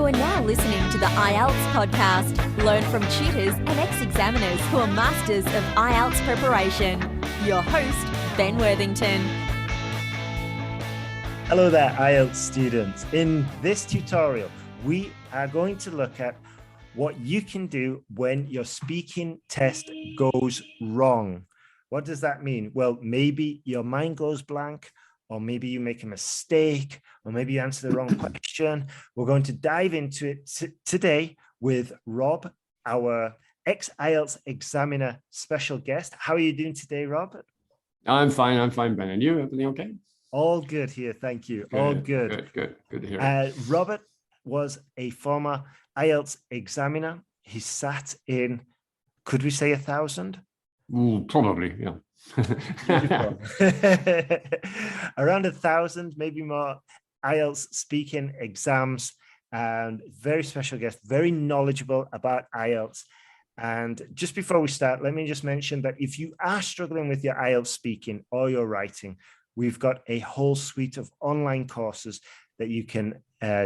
are now listening to the IELTS podcast. Learn from tutors and ex-examiners who are masters of IELTS preparation. Your host, Ben Worthington. Hello there, IELTS students. In this tutorial, we are going to look at what you can do when your speaking test goes wrong. What does that mean? Well, maybe your mind goes blank, or maybe you make a mistake, or maybe you answer the wrong question. We're going to dive into it today with Rob, our ex-IELTS examiner special guest. How are you doing today, Rob? I'm fine, Ben. And you, everything okay? All good here, thank you. Good, all good. Good to hear it. Robert was a former IELTS examiner. He sat in, could we say 1,000? Probably, yeah. Around 1,000, maybe more, IELTS speaking exams, and very special guest, very knowledgeable about IELTS. And just before we start, let me just mention that if you are struggling with your IELTS speaking or your writing, we've got a whole suite of online courses that you can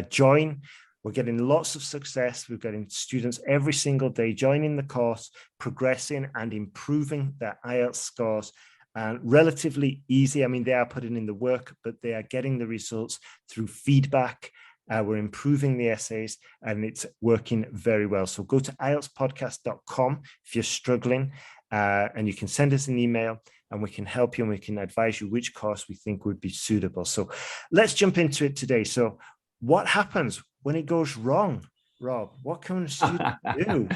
join. We're getting lots of success. We're getting students every single day joining the course, progressing and improving their IELTS scores. And relatively easy. I mean, they are putting in the work, but they are getting the results through feedback. We're improving the essays and it's working very well. So go to IELTSPodcast.com if you're struggling, and you can send us an email and we can help you and we can advise you which course we think would be suitable. So let's jump into it today. So what happens when it goes wrong, Rob? What can a student do?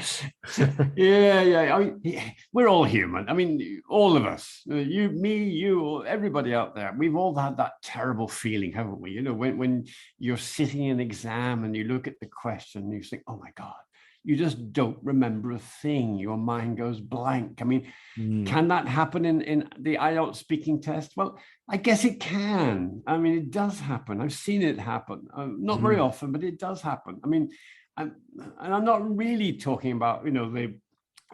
Yeah. I mean, we're all human. I mean, all of us, you, me, you, everybody out there, we've all had that terrible feeling, haven't we? You know, when you're sitting in an exam and you look at the question and you think, oh my God, you just don't remember a thing. Your mind goes blank. I mean, can that happen in the IELTS speaking test? Well, I guess it can. I mean, it does happen. I've seen it happen. Not very often, but it does happen. I mean, and I'm not really talking about, you know,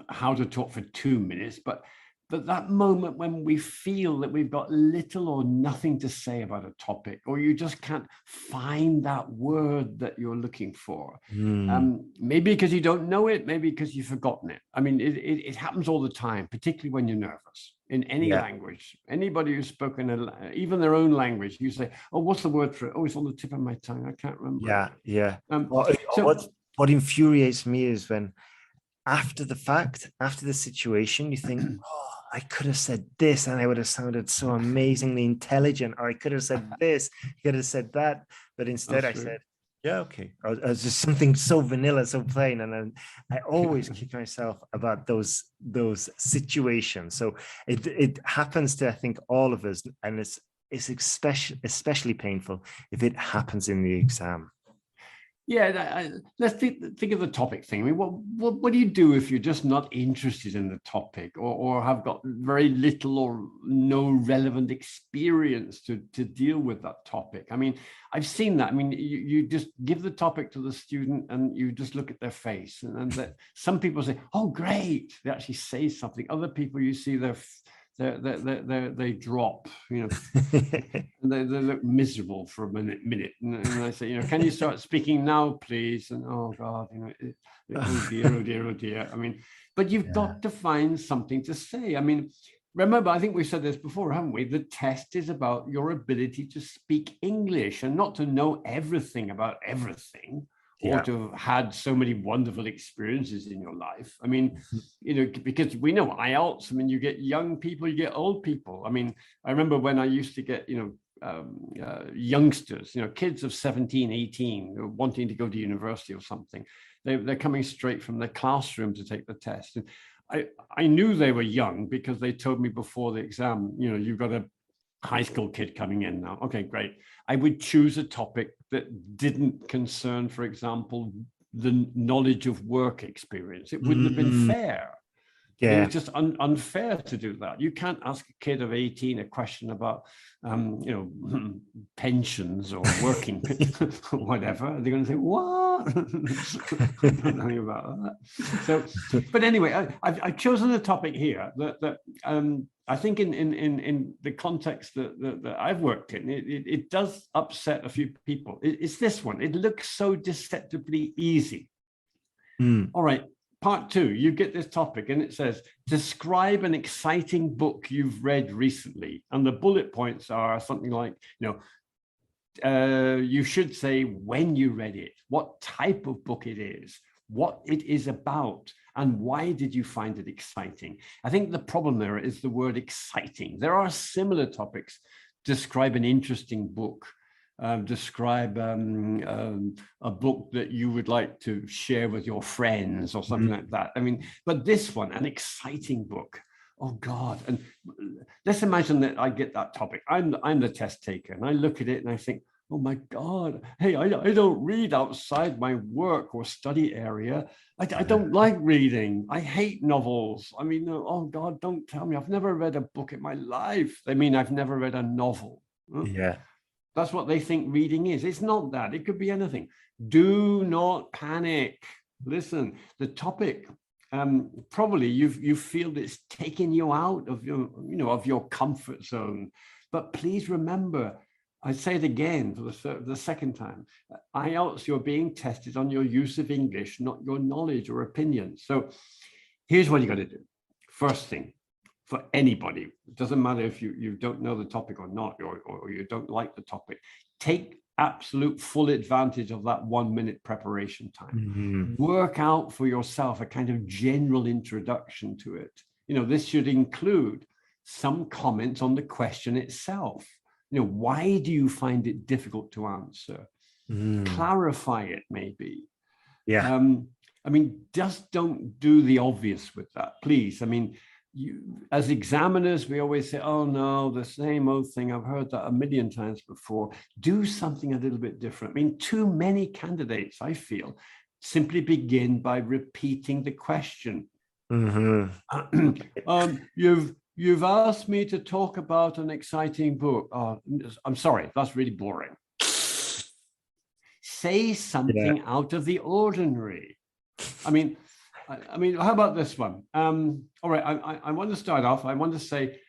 how to talk for 2 minutes, but that moment when we feel that we've got little or nothing to say about a topic, or you just can't find that word that you're looking for. Maybe because you don't know it, maybe because you've forgotten it. I mean, it happens all the time, particularly when you're nervous in any language. Anybody who's spoken even their own language, you say, oh, what's the word for it? Oh, it's on the tip of my tongue. I can't remember. Yeah. What infuriates me is when after the fact, after the situation, you think, oh, I could have said this and I would have sounded so amazingly intelligent, or I could have said this, I could have said that, but instead I said, yeah, okay. I was just something so vanilla, so plain, and I always kick myself about those situations. So it happens to, I think, all of us, and it's especially painful if it happens in the exam. Yeah, let's think of the topic thing. I mean, what do you do if you're just not interested in the topic, or have got very little or no relevant experience to deal with that topic? I mean, I've seen that. I mean, you just give the topic to the student and you just look at their face, and that some people say, "Oh, great!" They actually say something. Other people, you see they drop, you know, and they look miserable for a minute, and I say, you know, can you start speaking now, please? And oh God, you know, oh dear. I mean, but you've got to find something to say. I mean, remember, I think we've said this before, haven't we? The test is about your ability to speak English and not to know everything about everything. Or to have had so many wonderful experiences in your life. I mean, you know, because we know IELTS, I mean, you get young people, you get old people. I mean, I remember when I used to get, you know, youngsters, you know, kids of 17, 18, wanting to go to university or something. They're coming straight from their classroom to take the test. And I knew they were young because they told me before the exam, you know, you've got a high school kid coming in now. Okay, great. I would choose a topic that didn't concern, for example, the knowledge of work experience. It wouldn't have been fair. Yeah. It's just unfair to do that. You can't ask a kid of 18 a question about, pensions or working, or whatever. They're going to say, what? I don't know about that. So, but anyway, I've chosen a topic here that I think in the context that I've worked in, it does upset a few people. It's this one. It looks so deceptively easy. All right. Part 2, you get this topic and it says, describe an exciting book you've read recently. And the bullet points are something like, you should say when you read it, what type of book it is, what it is about, and why did you find it exciting? I think the problem there is the word exciting. There are similar topics. Describe an interesting book. Describe a book that you would like to share with your friends or something like that. I mean, but this one, an exciting book. Oh God. And let's imagine that I get that topic. I'm the test taker and I look at it and I think, oh my God, hey, I don't read outside my work or study area. I don't like reading. I hate novels. I mean, oh God, don't tell me. I've never read a book in my life. I mean, I've never read a novel. Yeah. That's what they think reading is. It's not that. It could be anything. Do not panic. Listen, the topic, probably you feel it's taking you out of your comfort zone. But please remember, I say it again for the second time, IELTS, you're being tested on your use of English, not your knowledge or opinion. So here's what you got to do. First thing, for anybody, it doesn't matter if you don't know the topic or not, or you don't like the topic, take absolute full advantage of that 1 minute preparation time. Work out for yourself a kind of general introduction to it. This should include some comments on the question itself. Why do you find it difficult to answer? Clarify it, maybe. Yeah. I mean, just don't do the obvious with that, please. I mean, as examiners, we always say, oh no, the same old thing. I've heard that a million times before. Do something a little bit different. I mean, too many candidates, I feel, simply begin by repeating the question. You've asked me to talk about an exciting book. Oh, I'm sorry, that's really boring. Say something out of the ordinary. I mean, how about this one? All right, I want to start off. I want to say,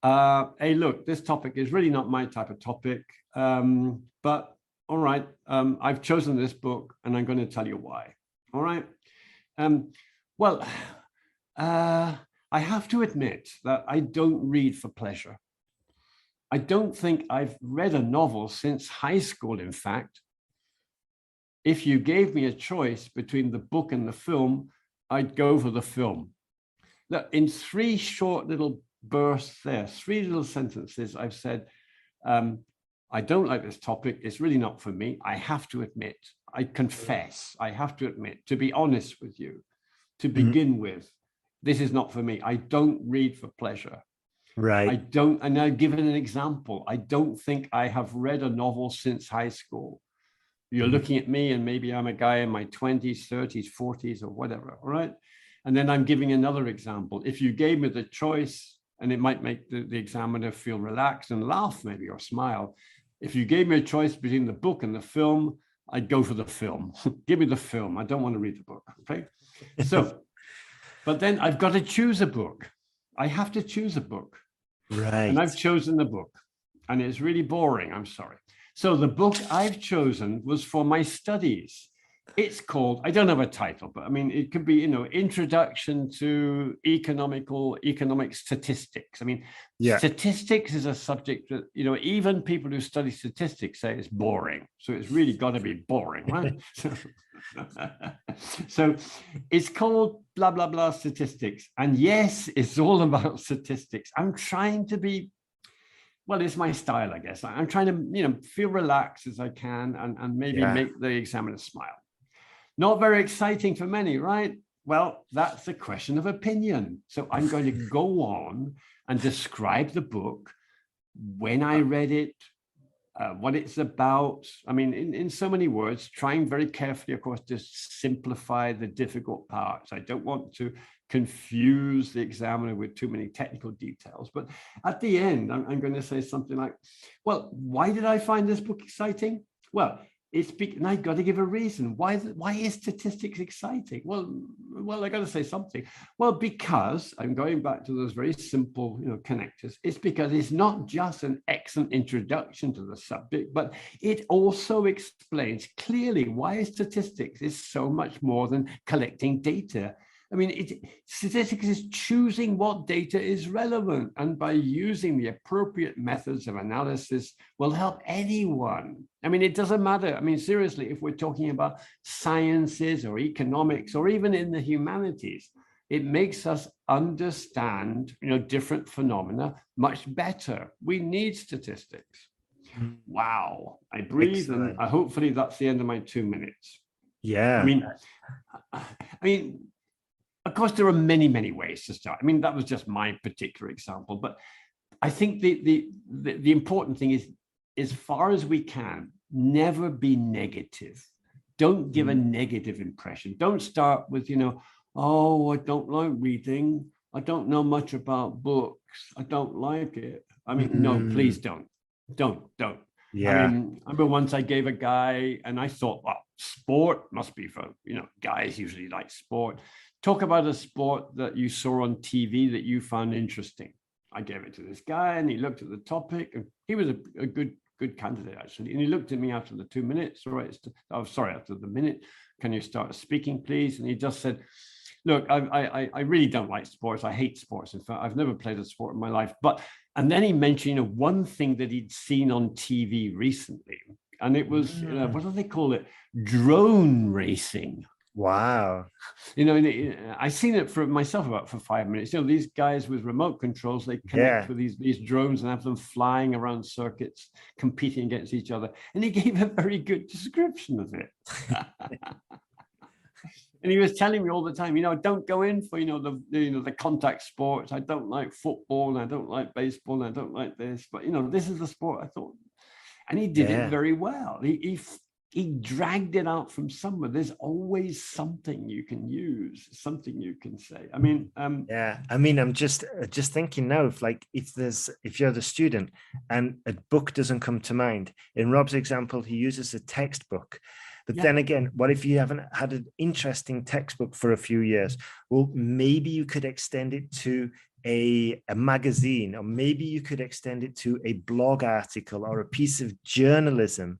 hey, look, this topic is really not my type of topic, but all right, I've chosen this book and I'm going to tell you why. All right. Well, I have to admit that I don't read for pleasure. I don't think I've read a novel since high school, in fact. If you gave me a choice between the book and the film, I'd go for the film. Look, in 3 short little bursts there, 3 little sentences, I've said, I don't like this topic. It's really not for me. I have to admit, I confess, I have to admit, to be honest with you, to begin with, this is not for me. I don't read for pleasure. Right. I don't, and I've given an example. I don't think I have read a novel since high school. You're looking at me and maybe I'm a guy in my 20s, 30s, 40s or whatever, all right? And then I'm giving another example. If you gave me the choice, and it might make the examiner feel relaxed and laugh maybe or smile. If you gave me a choice between the book and the film, I'd go for the film. Give me the film. I don't want to read the book, okay? So, but then I've got to choose a book. I have to choose a book. Right. And I've chosen the book. And it's really boring, I'm sorry. So the book I've chosen was for my studies. It's called, I don't have a title, but I mean, it could be, Introduction to Economic Statistics. I mean, statistics is a subject that, even people who study statistics say it's boring. So it's really got to be boring, right? So it's called blah, blah, blah statistics. And yes, it's all about statistics. I'm trying to be, well, it's my style, I guess. I'm trying to, feel relaxed as I can and maybe make the examiner smile. Not very exciting for many, right? Well, that's a question of opinion. So I'm going to go on and describe the book, when I read it, what it's about. I mean, in so many words, trying very carefully, of course, to simplify the difficult parts. I don't want to confuse the examiner with too many technical details. But at the end, I'm going to say something like, well, why did I find this book exciting? Well, and I got to give a reason. Why is statistics exciting? Well, I got to say something. Well, because I'm going back to those very simple, connectors. It's because it's not just an excellent introduction to the subject, but it also explains clearly why statistics is so much more than collecting data. I mean, statistics is choosing what data is relevant, and by using the appropriate methods of analysis will help anyone. I mean, it doesn't matter. I mean, seriously, if we're talking about sciences or economics or even in the humanities, it makes us understand, different phenomena much better. We need statistics. Wow. I breathe. Excellent. And hopefully that's the end of my 2 minutes. Yeah. I mean, of course, there are many, many ways to start. I mean, that was just my particular example, but I think the important thing is, as far as we can, never be negative. Don't give a negative impression. Don't start with, oh, I don't like reading. I don't know much about books. I don't like it. I mean, no, please don't. Don't. Yeah. I mean, I remember once I gave a guy, and I thought, well, sport must be for, guys usually like sport. Talk about a sport that you saw on TV that you found interesting. I gave it to this guy, and he looked at the topic, and he was a good candidate, actually. And he looked at me after the 2 minutes. After the minute. Can you start speaking, please? And he just said, look, I really don't like sports. I hate sports. In fact, I've never played a sport in my life. And then he mentioned, one thing that he'd seen on TV recently, and it was, what do they call it? Drone racing. Wow. I've seen it for myself for 5 minutes. These guys with remote controls, they connect with these drones and have them flying around circuits, competing against each other. And he gave a very good description of it. And he was telling me all the time, don't go in for, the contact sports. I don't like football, and I don't like baseball, and I don't like this. But, this is the sport, I thought. And he did it very well. He dragged it out from somewhere. There's always something you can use, something you can say. I mean, I'm just thinking now, if you're the student and a book doesn't come to mind. In Rob's example, he uses a textbook. But then again, what if you haven't had an interesting textbook for a few years? Well, maybe you could extend it to a magazine, or maybe you could extend it to a blog article or a piece of journalism.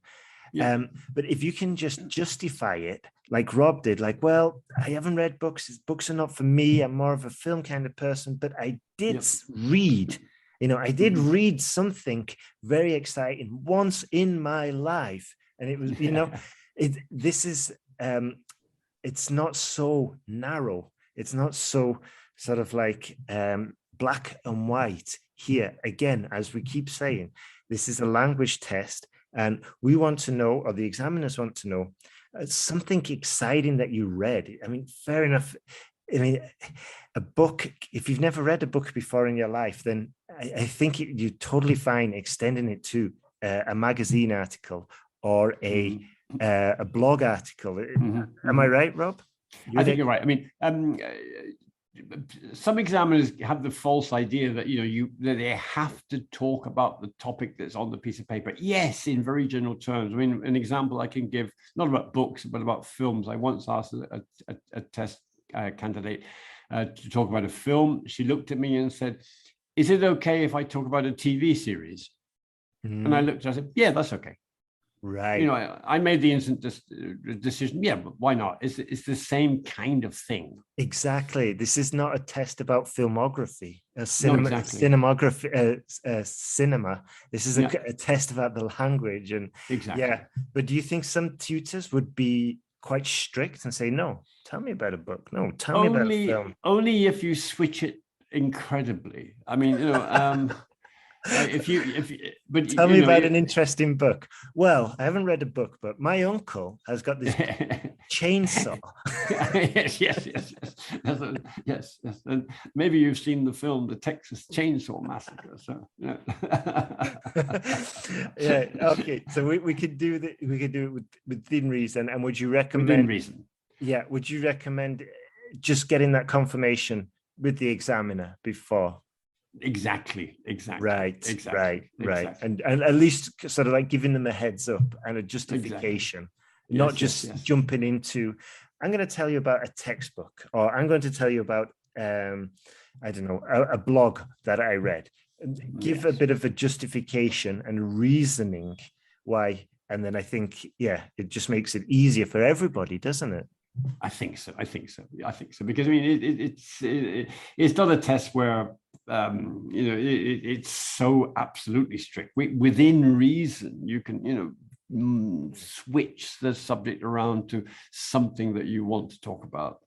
But if you can just justify it, like Rob did, well, I haven't read books. Books are not for me. I'm more of a film kind of person, but I did read. I did read something very exciting once in my life. And it was, it's not so narrow. It's not so sort of like black and white here. Again, as we keep saying, this is a language test. And we want to know, or the examiners want to know, something exciting that you read. I mean, fair enough. I mean, a book, if you've never read a book before in your life, then I think you're totally fine extending it to a magazine article or a blog article. Am I right, Rob? I think you're right. I mean, some examiners have the false idea that that they have to talk about the topic that's on the piece of paper. Yes, in very general terms. I mean, an example I can give, not about books, but about films. I once asked a test candidate to talk about a film. She looked at me and said, "Is it okay if I talk about a TV series?" And I looked, I said, "Yeah, that's okay." Right. I made the instant decision. Yeah, but why not? It's the same kind of thing. Exactly. This is not a test about filmography, cinema. This is a test about the language. And but do you think some tutors would be quite strict and say, "No, tell me about a book. No, tell me about a film"? Only if you switch it incredibly. I mean, but tell me about an interesting book. Well, I haven't read a book, but my uncle has got this chainsaw. yes. And maybe you've seen the film, The Texas Chainsaw Massacre. So okay. So we could do it within reason. And would you recommend? Within reason. Yeah. Would you recommend? just getting that confirmation with the examiner before. Exactly. Right. And at least sort of like giving them a heads up and a justification, not just jumping into, I'm going to tell you about a textbook, or I'm going to tell you about, I don't know, a blog that I read. Give a bit of a justification and reasoning why. And then I think, it just makes it easier for everybody, doesn't it? I think so. Because I mean, it's not a test where it's so absolutely strict. Within reason, you can switch the subject around to something that you want to talk about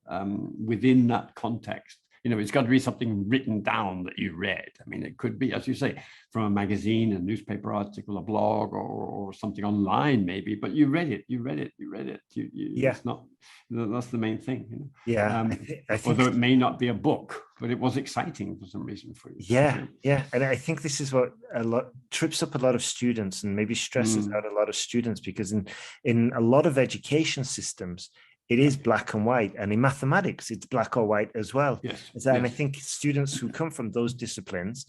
within that context. It's got to be something written down that you read. I mean, it could be, as you say, from a magazine, a newspaper article, a blog, or something online, maybe. But you read it. It's not. That's the main thing. I think, although it may not be a book, but it was exciting for some reason for you. Yeah. And I think this is what trips up a lot of students and maybe stresses out a lot of students, because in a lot of education systems, it is black and white, and in mathematics, it's black or white as well. And I think students who come from those disciplines,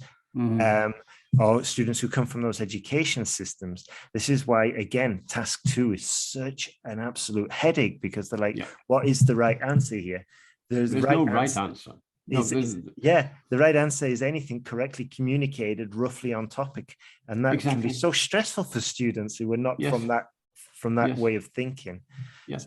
or students who come from those education systems, this is why, again, task 2 is such an absolute headache, because they're like, what is the right answer here? There's no right answer. The right answer is anything correctly communicated, roughly on topic, and that can be so stressful for students who are not from that way of thinking. Because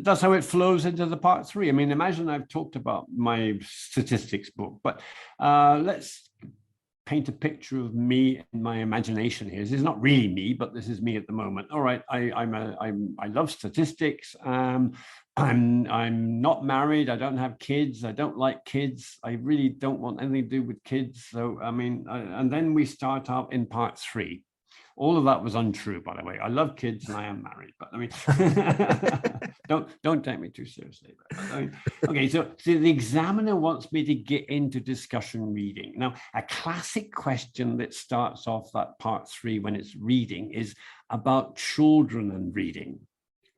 that's how it flows into the part 3. I mean, imagine I've talked about my statistics book, but let's paint a picture of me in my imagination here. This is not really me, but this is me at the moment. All right, I love statistics. I'm not married. I don't have kids. I don't like kids. I really don't want anything to do with kids. So, I mean, and then we start out in part 3. All of that was untrue, by the way. I love kids and I am married, but I mean, don't take me too seriously. I mean, okay, so the examiner wants me to get into discussion reading. Now, a classic question that starts off that part 3 when it's reading is about children and reading.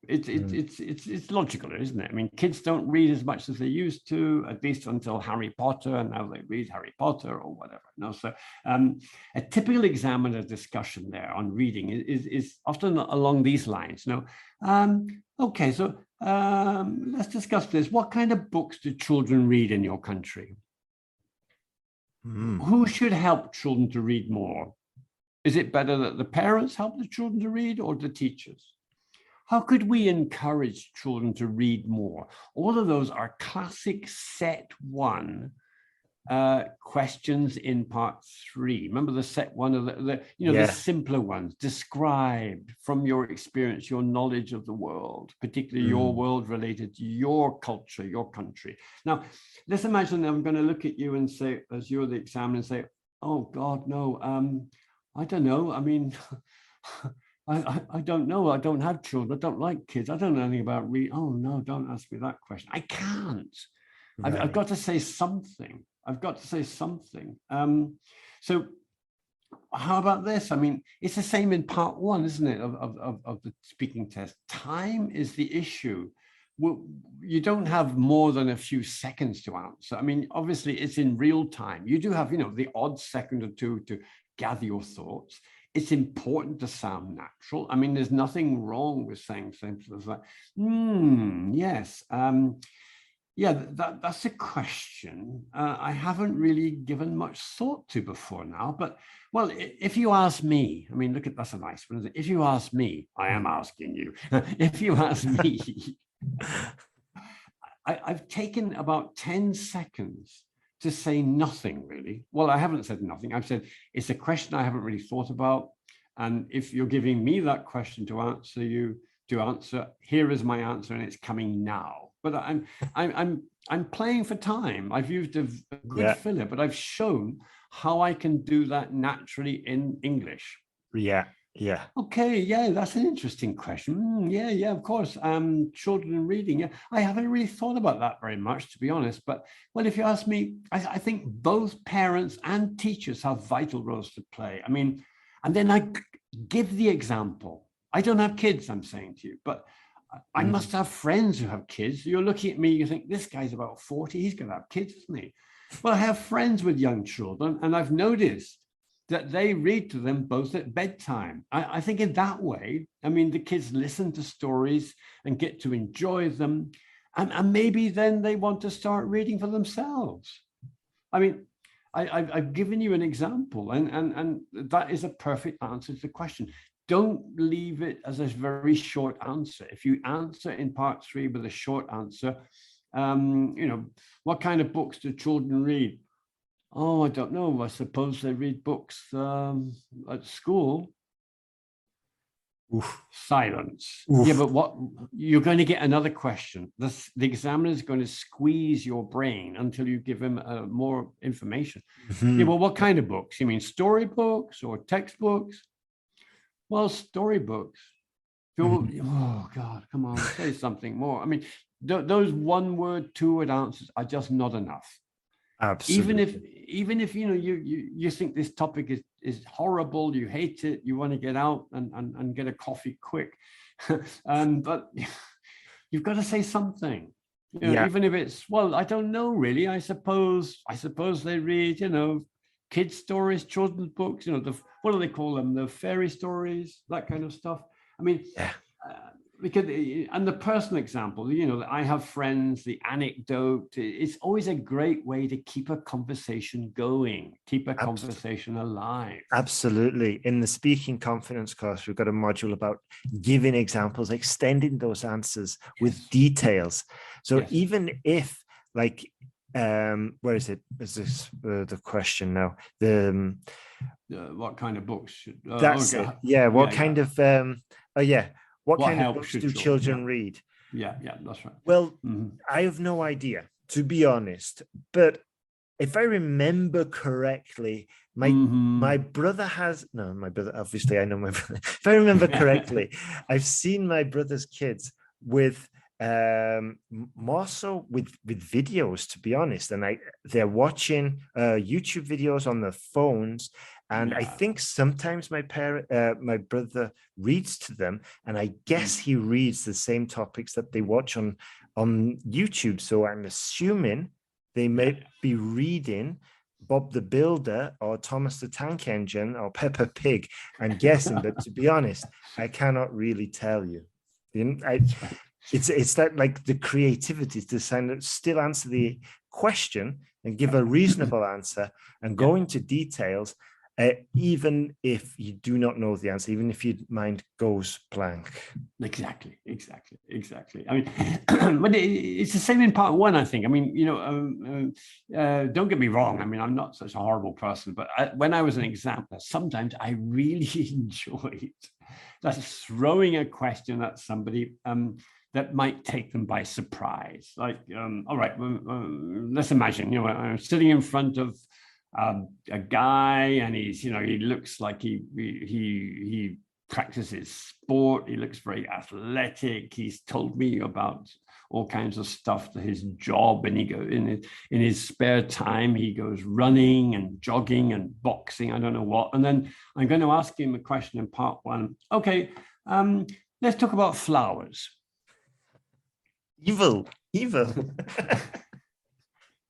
It's logical, isn't it? I mean, kids don't read as much as they used to, at least until Harry Potter, and now they read Harry Potter or whatever. No, so a typical examiner discussion there on reading is often along these lines. Okay, so let's discuss this. What kind of books do children read in your country? Who should help children to read more? Is it better that the parents help the children to read, or the teachers? How could we encourage children to read more? All of those are classic set 1 questions in part 3. Remember the set 1 of the simpler ones, described from your experience, your knowledge of the world, particularly your world related to your culture, your country. Now, let's imagine I'm going to look at you and say, as you're the examiner, and say, oh God, no, I don't know. I mean, I don't know. I don't have children. I don't like kids. I don't know anything about reading. Oh no, don't ask me that question. I can't. Right. I've got to say something. So how about this? I mean, it's the same in part 1, isn't it, of the speaking test. Time is the issue. Well, you don't have more than a few seconds to answer. I mean, obviously it's in real time. You do have, the odd second or two to gather your thoughts. It's important to sound natural. I mean, there's nothing wrong with saying things like, yes. That's a question I haven't really given much thought to before now. But, well, if you ask me, I mean, that's a nice one, isn't it? If you ask me, I am asking you. If you ask me, I've taken about 10 seconds to say nothing, really. Well, I haven't said nothing. I've said, it's a question I haven't really thought about. And if you're giving me that question to answer, here is my answer, and it's coming now. But I'm playing for time. I've used a good filler, but I've shown how I can do that naturally in English. Yeah. Okay, that's an interesting question. Of course. Children reading. Yeah, I haven't really thought about that very much, to be honest. But, well, if you ask me, I think both parents and teachers have vital roles to play. I mean, and then I give the example. I don't have kids, I'm saying to you, but I must have friends who have kids. You're looking at me, you think, this guy's about 40, he's going to have kids, isn't he? Well, I have friends with young children, and I've noticed that they read to them both at bedtime. I think in that way, I mean, the kids listen to stories and get to enjoy them. And maybe then they want to start reading for themselves. I mean, I've given you an example, and that is a perfect answer to the question. Don't leave it as a very short answer. If you answer in part 3 with a short answer, what kind of books do children read? Oh, I don't know. I suppose they read books at school. Oof. Silence. Oof. Yeah, but what you're going to get another question. The examiner is going to squeeze your brain until you give him more information. Yeah, well, what kind of books? You mean storybooks or textbooks? Well, storybooks. Oh God, come on, say something more. I mean, those 1-word, 2-word answers are just not enough. Absolutely. Even if you think this topic is horrible, you hate it, you want to get out and get a coffee quick, but you've got to say something. Even if it's, well, I don't know really. I suppose they read kids stories, children's books. What do they call them? The fairy stories, that kind of stuff. I mean. Yeah. Because, and the personal example, I have friends, the anecdote, it's always a great way to keep a conversation going, keep a conversation alive. Absolutely. In the speaking confidence course, we've got a module about giving examples, extending those answers with details. So even if, like, where is it? Is this the question now? What kind of books should that's it. Yeah. What kind of what kind of books do children read? Yeah, that's right. Well, I have no idea, to be honest. But if I remember correctly, my brother obviously I know my brother. If I remember correctly, I've seen my brother's kids with more so with videos, to be honest. And they're watching YouTube videos on their phones. And I think sometimes my brother reads to them, and I guess he reads the same topics that they watch on YouTube. So I'm assuming they may be reading Bob the Builder or Thomas the Tank Engine or Peppa Pig. I'm guessing, but to be honest, I cannot really tell you. It's that, like, the creativity to still answer the question and give a reasonable answer and go into details. Even if you do not know the answer, even if your mind goes blank. Exactly. I mean, but it's the same in part 1, I think. I mean, don't get me wrong. I mean, I'm not such a horrible person, but when I was an examiner, sometimes I really enjoyed that throwing a question at somebody that might take them by surprise. Like, all right, let's imagine, I'm sitting in front of a guy, and he looks like he practices sport. He looks very athletic. He's told me about all kinds of stuff to his job, and he goes in his spare time, he goes running and jogging and boxing, I don't know what. And then I'm going to ask him a question in part 1. Okay, let's talk about flowers. Evil. Do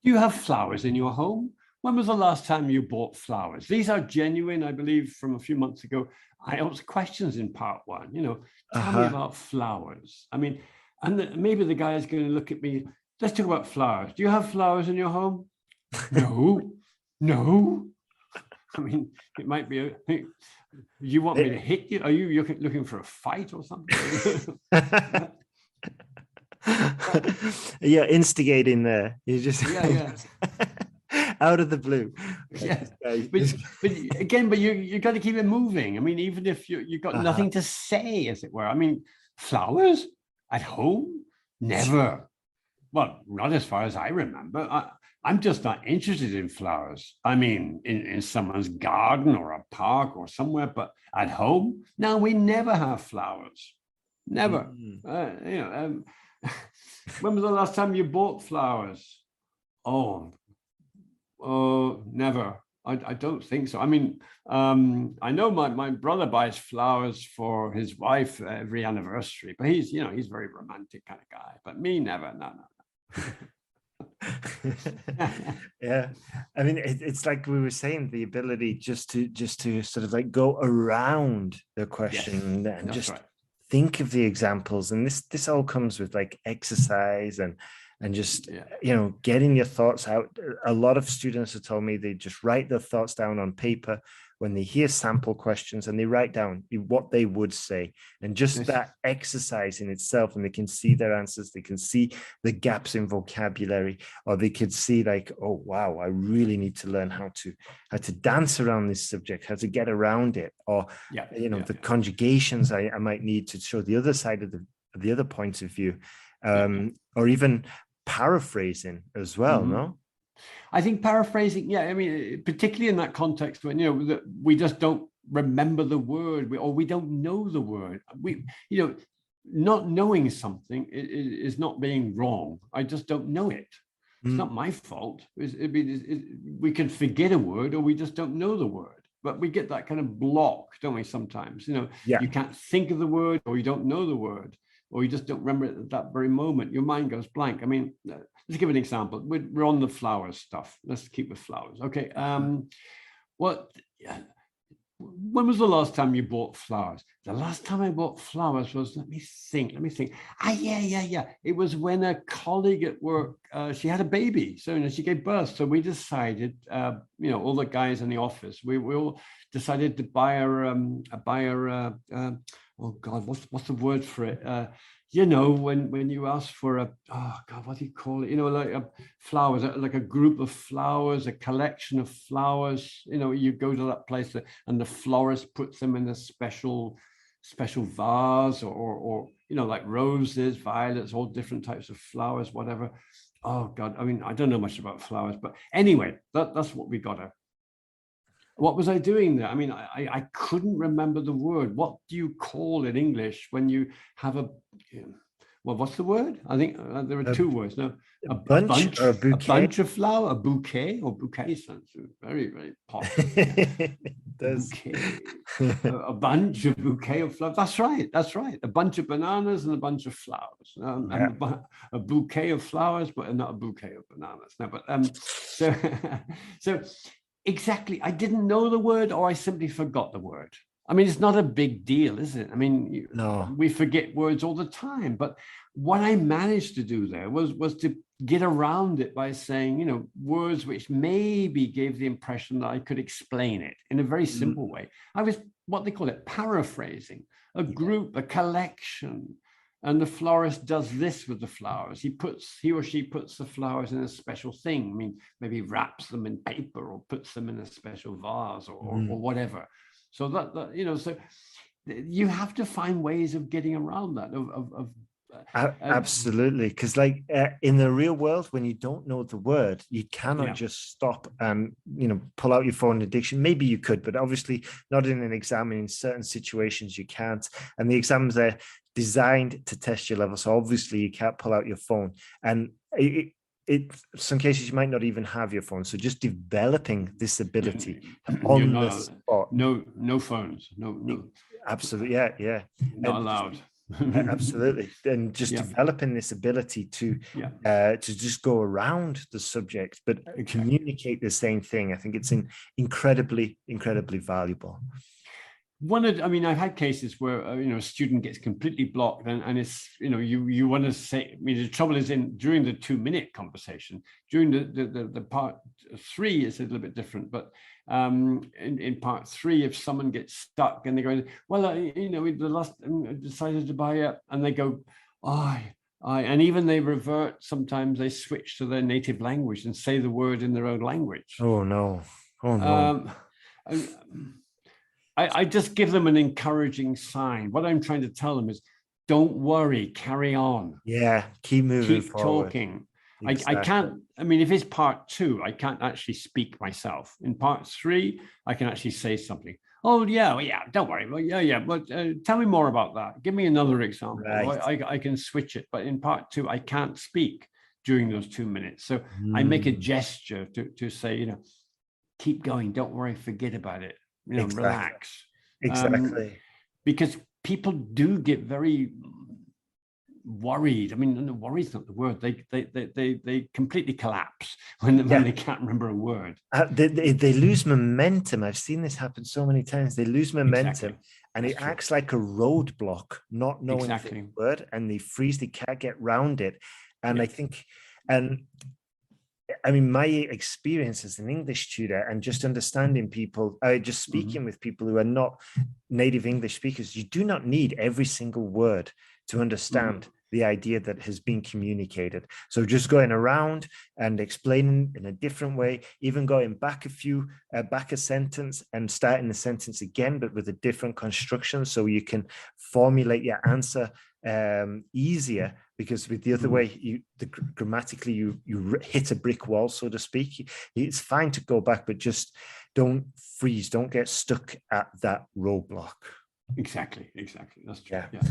you have flowers in your home? When was the last time you bought flowers? These are genuine, I believe, from a few months ago. IELTS questions in part 1. Tell me about flowers. I mean, and maybe the guy is going to look at me. Let's talk about flowers. Do you have flowers in your home? No. I mean, it might be. You want me to hit you? Are you looking for a fight or something? You're instigating there. You just out of the blue. Yes. But again, you got to keep it moving. I mean, even if you've got nothing to say, as it were. I mean, flowers at home? Never. Well, not as far as I remember. I'm just not interested in flowers. I mean, in someone's garden or a park or somewhere, but at home? No, we never have flowers. Never. When was the last time you bought flowers? Oh, never. I don't think so. I mean, I know my brother buys flowers for his wife every anniversary, but he's a very romantic kind of guy. But me, never. No. Yeah, I mean, it's like we were saying, the ability just to sort of like go around the question, Yes, and just right. think of the examples. And this all comes with like exercise and just getting your thoughts out. A lot of students have told me they just write their thoughts down on paper when they hear sample questions, and they write down what they would say, and just that exercise in itself, and they can see their answers, they can see the gaps in vocabulary, or they could see like, oh wow, I really need to learn how to dance around this subject, how to get around it, or the conjugations I might need to show the other side of the other points of view, or even paraphrasing as well. No, I think paraphrasing, I mean, particularly in that context when that we just don't remember the word, or we don't know the word. We, not knowing something is not being wrong. I just don't know it. It's not my fault. We can forget a word, or we just don't know the word. But we get that kind of block, don't we? Sometimes, you can't think of the word, or you don't know the word, or you just don't remember it at that very moment. Your mind goes blank. I mean, let's give an example. We're on the flowers stuff. Let's keep with flowers. Okay. When was the last time you bought flowers? The last time I bought flowers was, let me think. Yeah. It was when a colleague at work, she had a baby. So, she gave birth. So we decided, all the guys in the office, we all decided to buy her, oh God, what's the word for it? When you ask for what do you call it? Like flowers, like a group of flowers, a collection of flowers. You go to that place and the florist puts them in a special vase, or like roses, violets, all different types of flowers, whatever. Oh God, I mean, I don't know much about flowers, but anyway, that's what we got her. What was I doing there? I mean, I couldn't remember the word. What do you call in English when you have what's the word? I think there are two words. No, a bunch or a bouquet? A bunch of flower, a bouquet, or bouquet sounds very, very popular. It does. A bunch, a bouquet of flowers. That's right. A bunch of bananas and a bunch of flowers. And a bouquet of flowers, but not a bouquet of bananas. No, but so. Exactly. I didn't know the word, or I simply forgot the word. I mean, it's not a big deal, is it? I mean, no, we forget words all the time. But what I managed to do there was to get around it by saying, words which maybe gave the impression that I could explain it in a very simple way. I was what they call it, paraphrasing, a group, a collection. And the florist does this with the flowers. He or she puts the flowers in a special thing. I mean, maybe wraps them in paper, or puts them in a special vase, or whatever. So so you have to find ways of getting around that. Absolutely, because like in the real world, when you don't know the word, you cannot just stop and pull out your phone and diction. Maybe you could, but obviously not in an exam. In certain situations you can't, and the exams are designed to test your level, so obviously you can't pull out your phone. And some cases you might not even have your phone, so just developing this ability on the spot. No phones, no. Absolutely, yeah. Not allowed. Absolutely. And just developing this ability to just go around the subject, but communicate the same thing. I think it's incredibly valuable. I've had cases where a student gets completely blocked, and it's you want to say. I mean, the trouble is during the 2-minute conversation, during the part 3, it's a little bit different. But in part 3, if someone gets stuck and they're going, well, the last I decided to buy it, and they go, and even they revert. Sometimes they switch to their native language and say the word in their own language. Oh no! I just give them an encouraging sign. What I'm trying to tell them is, don't worry, carry on. Yeah, keep moving forward. Talking. Exactly. I can't, if it's part 2, I can't actually speak myself. In part 3, I can actually say something. Oh, yeah, don't worry. Well, but tell me more about that. Give me another example. Right. I can switch it. But in part 2, I can't speak during those 2 minutes. So I make a gesture to say, keep going. Don't worry, forget about it. Exactly. Relax. Exactly. Because people do get very worried. I mean, worry is not the word. They completely collapse when they can't remember a word. They lose momentum. I've seen this happen so many times. They lose momentum, and That's it true. acts like a roadblock, not knowing the word, and they freeze. They can't get round it. And I think, I mean, my experience as an English tutor and just understanding people, just speaking with people who are not native English speakers, you do not need every single word to understand the idea that has been communicated. So just going around and explaining in a different way, even going back a sentence and starting the sentence again, but with a different construction, so you can formulate your answer easier, because with the other way, grammatically you hit a brick wall, so to speak. It's fine to go back, but just don't freeze, don't get stuck at that roadblock. Exactly. That's true. Yeah.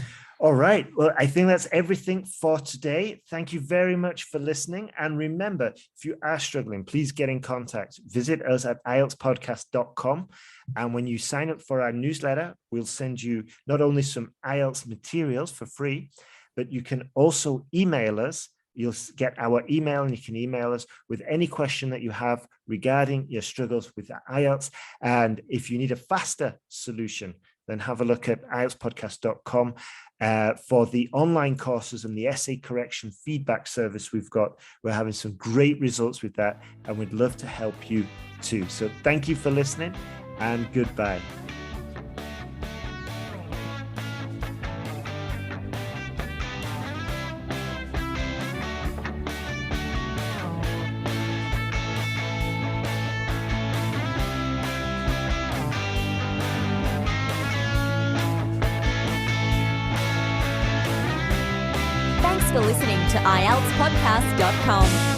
All right. Well, I think that's everything for today. Thank you very much for listening. And remember, if you are struggling, please get in contact. Visit us at IELTSPodcast.com. And when you sign up for our newsletter, we'll send you not only some IELTS materials for free, but you can also email us. You'll get our email, and you can email us with any question that you have regarding your struggles with the IELTS. And if you need a faster solution, then have a look at IELTSPodcast.com for the online courses and the essay correction feedback service we've got. We're having some great results with that, and we'd love to help you too. So thank you for listening, and goodbye. Thanks for listening to IELTSPodcast.com.